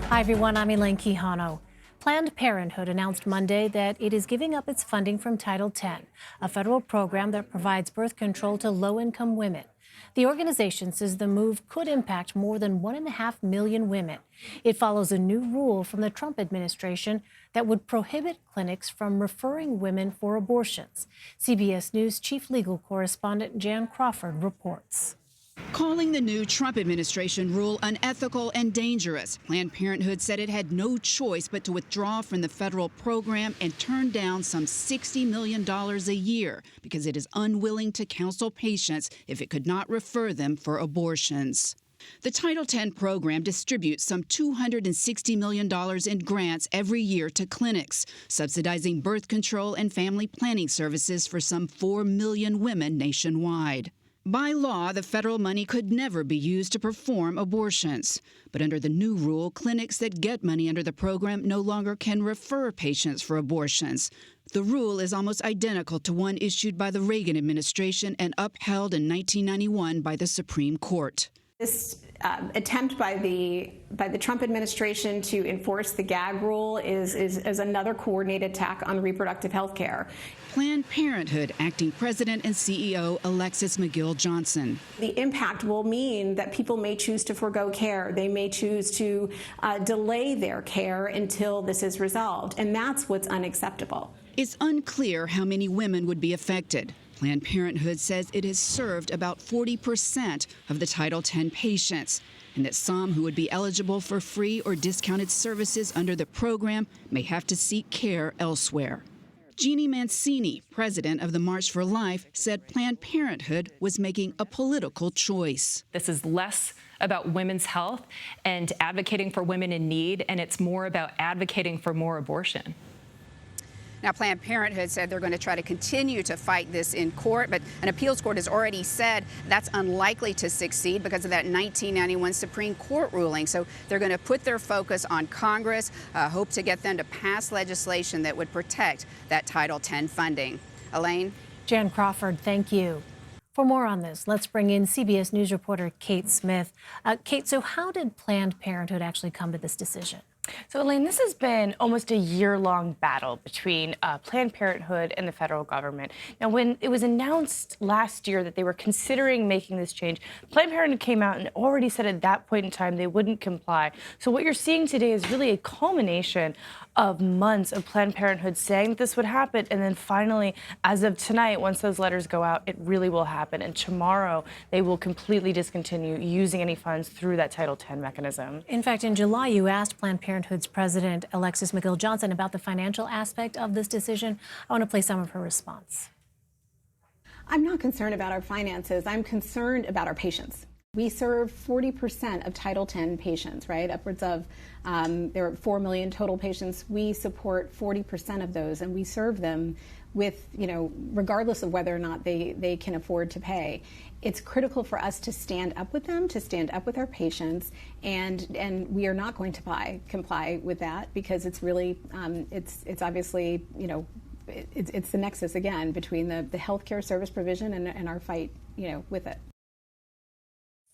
Hi, everyone. I'm Elaine Quijano. Planned Parenthood announced Monday that it is giving up its funding from Title X, a federal program that provides birth control to low-income women. The organization says the move could impact more than 1.5 million women. It follows a new rule from the Trump administration that would prohibit clinics from referring women for abortions. CBS News chief legal correspondent Jan Crawford reports. Calling the new Trump administration rule unethical and dangerous, Planned Parenthood said it had no choice but to withdraw from the federal program and turn down some $60 million a year because it is unwilling to counsel patients if it could not refer them for abortions. The Title X program distributes some $260 million in grants every year to clinics, subsidizing birth control and family planning services for some 4 million women nationwide. By law, the federal money could never be used to perform abortions. But under the new rule, clinics that get money under the program no longer can refer patients for abortions. The rule is almost identical to one issued by the Reagan administration and upheld in 1991 by the Supreme Court. This attempt by the Trump administration to enforce the gag rule is another coordinated attack on reproductive health care. Planned Parenthood acting president and CEO Alexis McGill Johnson. The impact will mean that people may choose to forgo care. They may choose to delay their care until this is resolved, and that's what's unacceptable. It's unclear how many women would be affected. Planned Parenthood says it has served about 40% of the Title X patients, and that some who would be eligible for free or discounted services under the program may have to seek care elsewhere. Jeannie Mancini, president of the March for Life, said Planned Parenthood was making a political choice. This is less about women's health and advocating for women in need, and it's more about advocating for more abortion. Now, Planned Parenthood said they're going to try to continue to fight this in court, but an appeals court has already said that's unlikely to succeed because of that 1991 Supreme Court ruling. So they're going to put their focus on Congress, hope to get them to pass legislation that would protect that Title X funding. Elaine? Jan Crawford, thank you. For more on this, let's bring in CBS News reporter Kate Smith. Kate, so how did Planned Parenthood actually come to this decision? So, Elaine, this has been almost a year-long battle between Planned Parenthood and the federal government. Now, when it was announced last year that they were considering making this change, Planned Parenthood came out and already said at that point in time they wouldn't comply. So what you're seeing today is really a culmination of months of Planned Parenthood saying that this would happen, and then finally, as of tonight, once those letters go out, it really will happen. And tomorrow, they will completely discontinue using any funds through that Title X mechanism. In fact, in July, you asked Planned Parenthood's president, Alexis McGill Johnson, about the financial aspect of this decision. I want to play some of her response. I'm not concerned about our finances. I'm concerned about our patients. We serve 40% of Title X patients, right? Upwards of, there are 4 million total patients. We support 40% of those, and we serve them with, regardless of whether or not they can afford to pay. It's critical for us to stand up with them, to stand up with our patients, and we are not going to comply with that because it's really, it's obviously, it's the nexus, again, between the healthcare service provision and our fight, with it.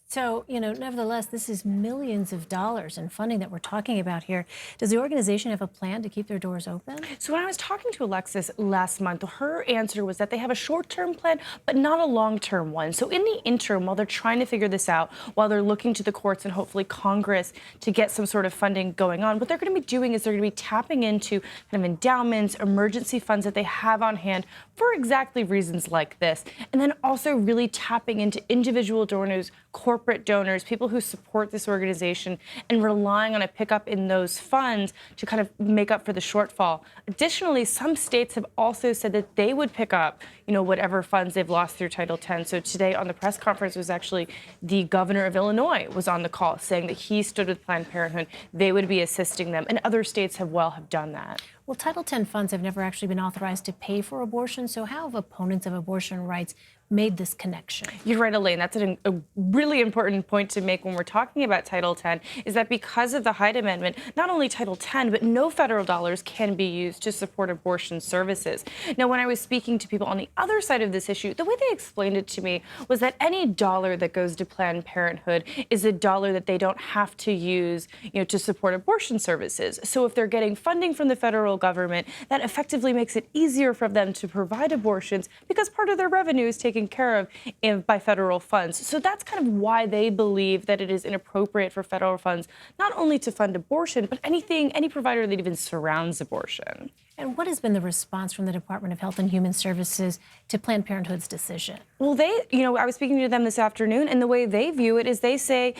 So, nevertheless, this is millions of dollars in funding that we're talking about here. Does the organization have a plan to keep their doors open? So when I was talking to Alexis last month, her answer was that they have a short-term plan, but not a long-term one. So in the interim, while they're trying to figure this out, while they're looking to the courts and hopefully Congress to get some sort of funding going on, what they're going to be doing is they're going to be tapping into kind of endowments, emergency funds that they have on hand for exactly reasons like this. And then also really tapping into individual donors, corporate donors, people who support this organization, and relying on a pickup in those funds to kind of make up for the shortfall. Additionally, some states have also said that they would pick up, whatever funds they've lost through Title X. So today on the press conference was actually the governor of Illinois was on the call saying that he stood with Planned Parenthood. They would be assisting them, and other states have done that. Well, Title X funds have never actually been authorized to pay for abortion, so how have opponents of abortion rights made this connection. You're right, Elaine. That's a really important point to make when we're talking about Title X, is that because of the Hyde Amendment, not only Title X, but no federal dollars can be used to support abortion services. Now, when I was speaking to people on the other side of this issue, the way they explained it to me was that any dollar that goes to Planned Parenthood is a dollar that they don't have to use, to support abortion services. So if they're getting funding from the federal government, that effectively makes it easier for them to provide abortions because part of their revenue is taken care of by federal funds. So that's kind of why they believe that it is inappropriate for federal funds not only to fund abortion, but any provider that even surrounds abortion. And what has been the response from the Department of Health and Human Services to Planned Parenthood's decision? Well, I was speaking to them this afternoon, and the way they view it is they say,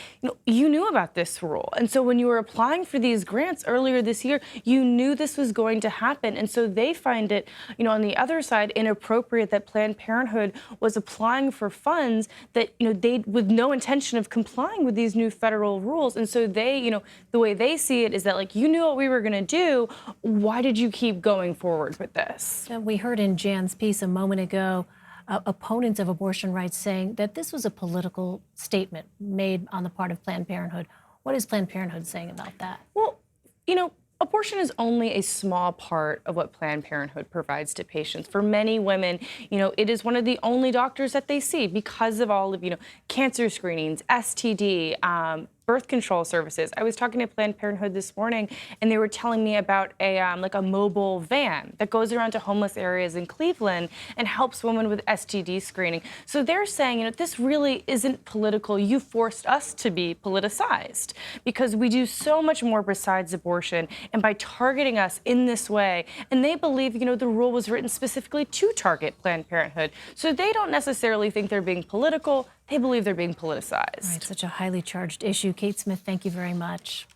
you knew about this rule. And so when you were applying for these grants earlier this year, you knew this was going to happen. And so they find it, on the other side, inappropriate that Planned Parenthood was applying for funds that, they with no intention of complying with these new federal rules. And so they, the way they see it is that, you knew what we were going to do. Why did you keep going forward with this? We heard in Jan's piece a moment ago opponents of abortion rights saying that this was a political statement made on the part of Planned Parenthood. What is Planned Parenthood saying about that? Well, abortion is only a small part of what Planned Parenthood provides to patients. For many women, it is one of the only doctors that they see because of all of, cancer screenings, STD, birth control services. I was talking to Planned Parenthood this morning, and they were telling me about a mobile van that goes around to homeless areas in Cleveland and helps women with STD screening. So they're saying, this really isn't political. You forced us to be politicized because we do so much more besides abortion, and by targeting us in this way, and they believe, the rule was written specifically to target Planned Parenthood. So they don't necessarily think they're being political. They believe they're being politicized. Right, such a highly charged issue. Kate Smith, thank you very much.